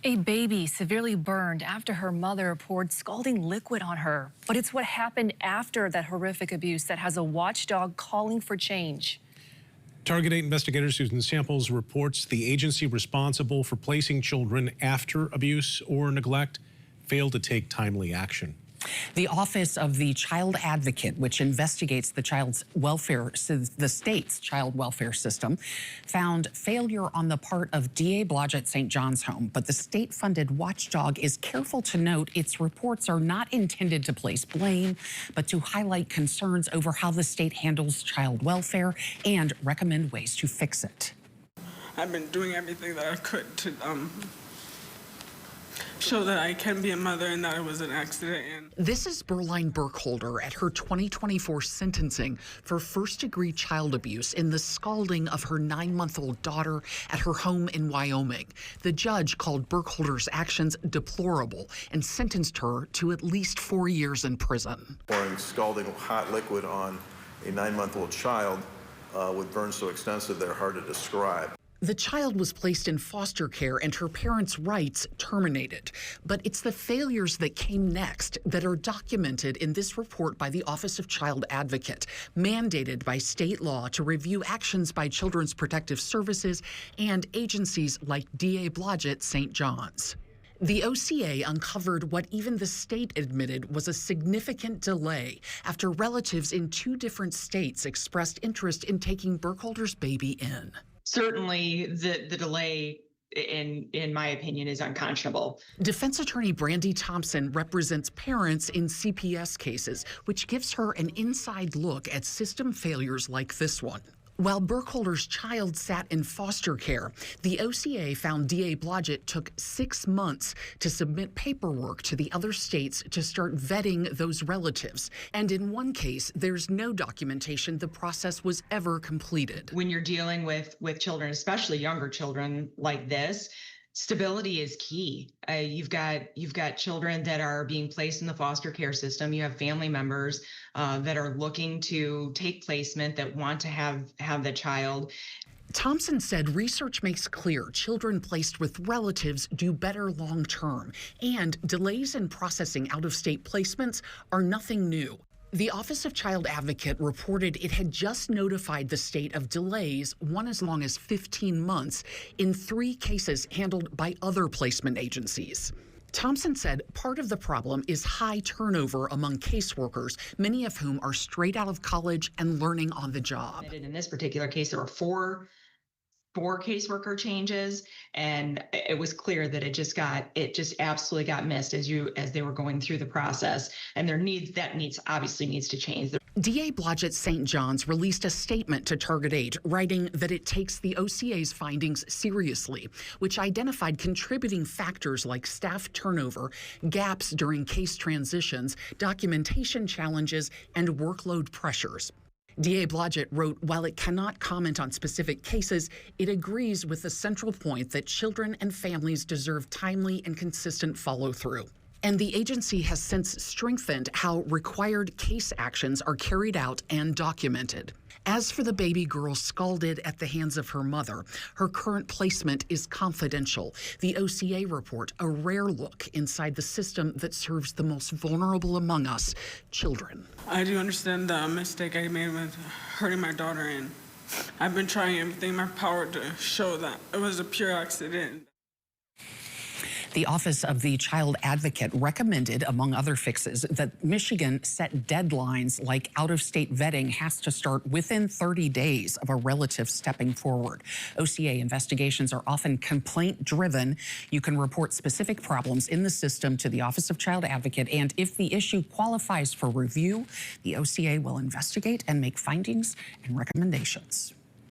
A baby severely burned after her mother poured scalding liquid on her. But it's what happened after that horrific abuse that has a watchdog calling for change. Target 8 investigator Susan Samples reports the agency responsible for placing children after abuse or neglect failed to take timely action. The Office of the Child Advocate, which investigates the child's welfare, the state's child welfare system, found failure on the part of DA Blodgett St. John's home. But the state-funded watchdog is careful to note its reports are not intended to place blame, but to highlight concerns over how the state handles child welfare and recommend ways to fix it. I've been doing everything that I could to show that I can be a mother and that it was an accident. This is Berline Burkholder at her 2024 sentencing for first-degree child abuse in the scalding of her 9-month-old daughter at her home in Wyoming. The judge called Burkholder's actions deplorable and sentenced her to at least 4 years in prison. Pouring scalding hot liquid on a 9-month-old child with burns so extensive they're hard to describe. The child was placed in foster care and her parents' rights terminated. But it's the failures that came next that are documented in this report by the Office of Child Advocate, mandated by state law to review actions by Children's Protective Services and agencies like DA Blodgett St. John's. The OCA uncovered what even the state admitted was a significant delay after relatives in 2 different states expressed interest in taking Burkholder's baby in. Certainly, the delay, in my opinion, is unconscionable. Defense attorney Brandy Thompson represents parents in CPS cases, which gives her an inside look at system failures like this one. While Burkholder's child sat in foster care, the OCA found DA Blodgett took 6 months to submit paperwork to the other states to start vetting those relatives. And in one case, there's no documentation the process was ever completed. When you're dealing with children, especially younger children like this, stability is key. You've got children that are being placed in the foster care system. You have family members that are looking to take placement, that want to have the child. Thompson said research makes clear children placed with relatives do better long term, and delays in processing out-of-state placements are nothing new. The Office of Child Advocate reported it had just notified the state of delays, one as long as 15 months, in 3 cases handled by other placement agencies. Thompson said part of the problem is high turnover among caseworkers, many of whom are straight out of college and learning on the job. In this particular case, there were four caseworker changes, and it was clear that it just absolutely got missed as they were going through the process. And obviously needs to change. DA Blodgett St. John's released a statement to Target 8, writing that it takes the OCA's findings seriously, which identified contributing factors like staff turnover, gaps during case transitions, documentation challenges, and workload pressures. DA Blodgett wrote, while it cannot comment on specific cases, it agrees with the central point that children and families deserve timely and consistent follow-through. And the agency has since strengthened how required case actions are carried out and documented. As for the baby girl scalded at the hands of her mother, her current placement is confidential. The OCA report, a rare look inside the system that serves the most vulnerable among us, children. I do understand the mistake I made with hurting my daughter, and I've been trying everything in my power to show that it was a pure accident. The Office of the Child Advocate recommended, among other fixes, that Michigan set deadlines like out-of-state vetting has to start within 30 days of a relative stepping forward. OCA investigations are often complaint-driven. You can report specific problems in the system to the Office of Child Advocate, and if the issue qualifies for review, the OCA will investigate and make findings and recommendations.